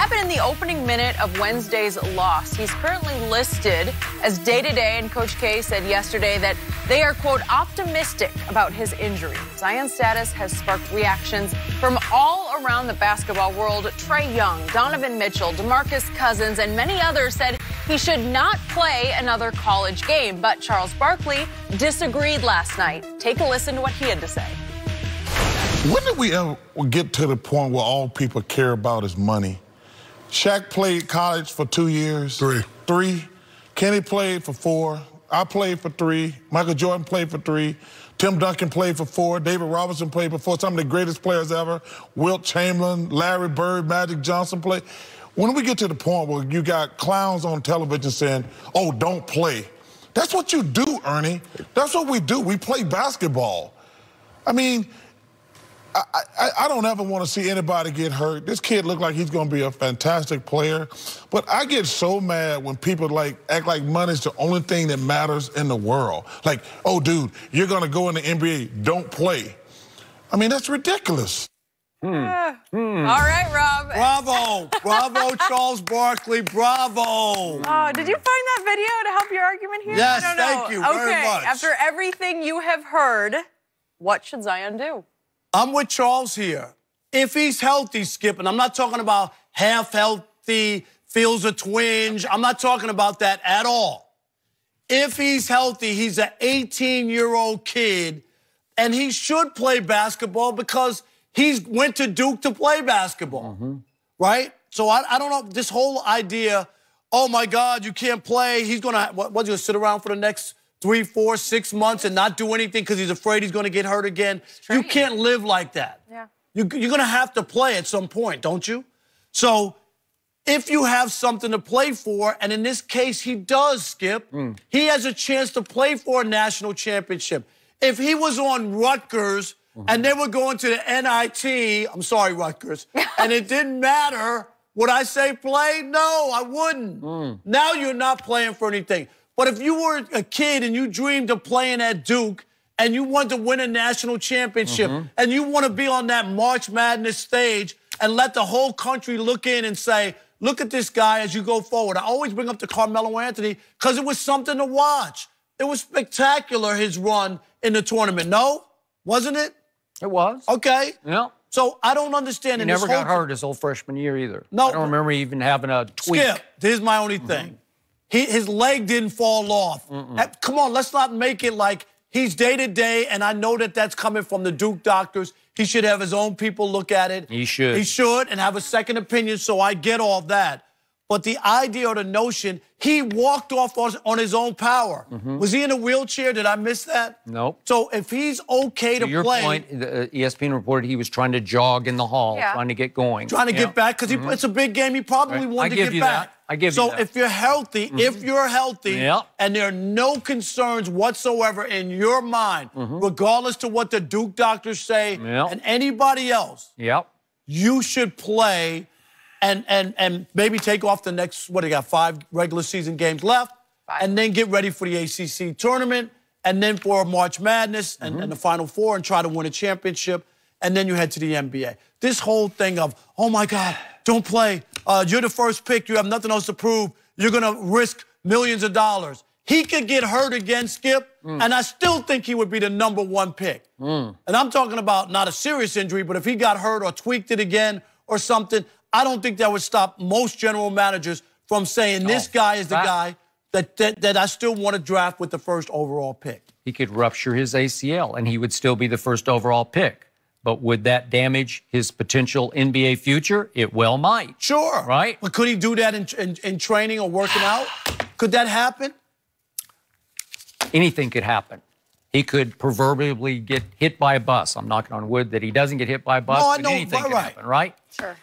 happened in the opening minute of Wednesday's loss. He's currently listed as day-to-day, and Coach K said yesterday that they are, quote, optimistic about his injury. Zion's status has sparked reactions from all around the basketball world. Trae Young, Donovan Mitchell, DeMarcus Cousins, and many others said he should not play another college game. But Charles Barkley disagreed last night. Take a listen to what he had to say. When did we ever get to the point where all people care about is money? Shaq played college for 2 years. Three. Kenny played for 4. I played for 3. Michael Jordan played for 3. Tim Duncan played for 4. David Robinson played for 4. Some of the greatest players ever. Wilt Chamberlain, Larry Bird, Magic Johnson played. When we get to the point where you got clowns on television saying, oh, don't play. That's what you do, Ernie. That's what we do. We play basketball. I mean, I don't ever want to see anybody get hurt. This kid looked like he's going to be a fantastic player. But I get so mad when people act like money's the only thing that matters in the world. Like, oh, dude, you're going to go in the NBA, don't play. I mean, that's ridiculous. All right, Rob. Bravo. Bravo, Charles Barkley. Bravo. Oh, did you find that video to help your argument here? Yes, I don't know. thank you very much. After everything you have heard, what should Zion do? I'm with Charles here. If he's healthy, Skip, and I'm not talking about half healthy, feels a twinge. I'm not talking about that at all. If he's healthy, he's an 18-year-old kid, and he should play basketball because he went to Duke to play basketball, right? So I don't know, this whole idea, oh, my God, you can't play. He's going to, what's he going to sit around for the next 3, 4, 6 months and not do anything because he's afraid he's going to get hurt again? You can't live like that. Yeah. You're going to have to play at some point, don't you? So if you have something to play for, and in this case he does, Skip, he has a chance to play for a national championship. If he was on Rutgers and they were going to the NIT, I'm sorry, Rutgers, and it didn't matter, would I say play? No, I wouldn't. Now you're not playing for anything. But if you were a kid and you dreamed of playing at Duke and you wanted to win a national championship and you want to be on that March Madness stage and let the whole country look in and say, look at this guy as you go forward. I always bring up the Carmelo Anthony because it was something to watch. It was spectacular, his run in the tournament. No? Wasn't it? It was. Okay. Yeah. So I don't understand. He never got hurt his whole freshman year either. No. I don't remember even having a tweak. Skip, here's my only thing. His leg didn't fall off. Come on, let's not make it like he's day-to-day, and I know that that's coming from the Duke doctors. He should have his own people look at it. He should. He should, and have a second opinion, so I get all that. But the idea or the notion, he walked off on his own power. Was he in a wheelchair? Did I miss that? Nope. So if he's okay to your play... point, the ESPN reported he was trying to jog in the hall, trying to get going. Trying to get back, because it's a big game. He probably wanted to get back. I give you that. So if you're healthy, and there are no concerns whatsoever in your mind, regardless to what the Duke doctors say and anybody else, you should play and maybe take off the next, what, they got 5 regular season games left, and then get ready for the ACC tournament, and then for March Madness and the Final Four and try to win a championship, and then you head to the NBA. This whole thing of, oh, my God, don't play. You're the first pick. You have nothing else to prove. You're going to risk millions of dollars. He could get hurt again, Skip, and I still think he would be the #1 pick. And I'm talking about not a serious injury, but if he got hurt or tweaked it again or something, I don't think that would stop most general managers from saying this guy is the guy that I still want to draft with the first overall pick. He could rupture his ACL, and he would still be the first overall pick. But would that damage his potential NBA future? It well might. Sure. Right? But could he do that in training or working out? Could that happen? Anything could happen. He could proverbially get hit by a bus. I'm knocking on wood that he doesn't get hit by a bus, but anything could happen, right? Sure.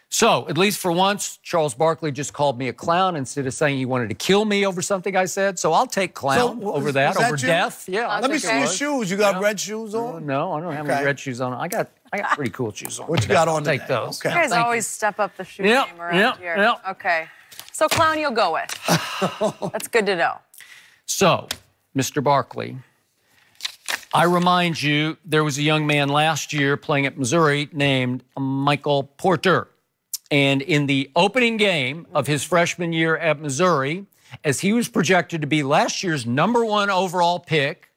So, at least for once, Charles Barkley just called me a clown instead of saying he wanted to kill me over something I said. So I'll take clown over that, over death. Yeah. Let me see your shoes. You got red shoes on? No, I don't have any red shoes on. I got pretty cool shoes on. What you got on today? Take those. Okay. You guys always step up the shoe game around here. Okay. So, clown you'll go with. That's good to know. So, Mr. Barkley, I remind you, there was a young man last year playing at Missouri named Michael Porter. And in the opening game of his freshman year at Missouri, as he was projected to be last year's #1 overall pick,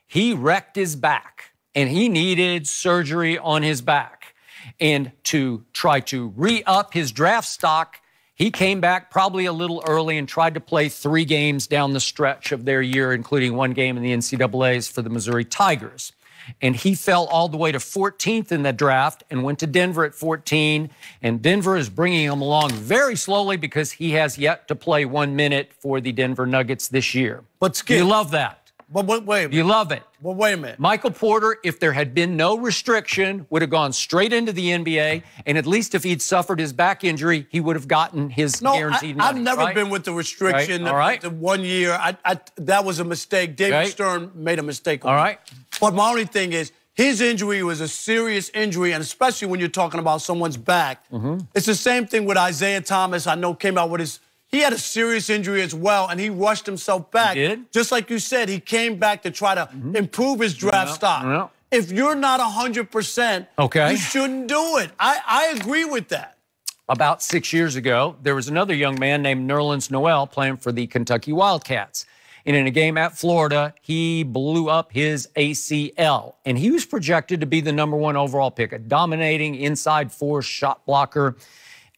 he wrecked his back, and he needed surgery on his back. And to try to re-up his draft stock, he came back probably a little early and tried to play 3 games down the stretch of their year, including 1 game in the NCAAs for the Missouri Tigers. And he fell all the way to 14th in the draft and went to Denver at 14. And Denver is bringing him along very slowly because he has yet to play 1 minute for the Denver Nuggets this year. But Skip, you love that. But wait a minute. You love it. Well, wait a minute. Michael Porter, if there had been no restriction, would have gone straight into the NBA, and at least if he'd suffered his back injury, he would have gotten his guaranteed money. I've never been with the restriction. All right. The 1 year, that was a mistake. David Stern made a mistake. All right. But my only thing is, his injury was a serious injury, and especially when you're talking about someone's back. It's the same thing with Isaiah Thomas. I know came out with his... He had a serious injury as well, and he rushed himself back. He did? Just like you said, he came back to try to improve his draft stock. If you're not 100%, you shouldn't do it. I agree with that. About 6 years ago, there was another young man named Nerlens Noel playing for the Kentucky Wildcats. And in a game at Florida, he blew up his ACL. And he was projected to be the #1 overall pick, a dominating inside force shot blocker.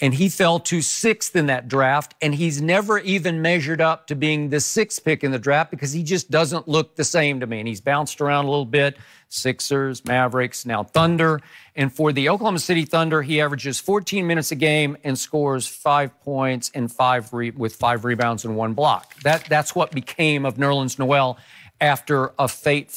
And he fell to 6th in that draft, and he's never even measured up to being the 6th pick in the draft because he just doesn't look the same to me. And he's bounced around a little bit. Sixers, Mavericks, now Thunder. And for the Oklahoma City Thunder, he averages 14 minutes a game and scores 5 points and with 5 rebounds and 1 block. That's what became of Nerlens Noel after a fateful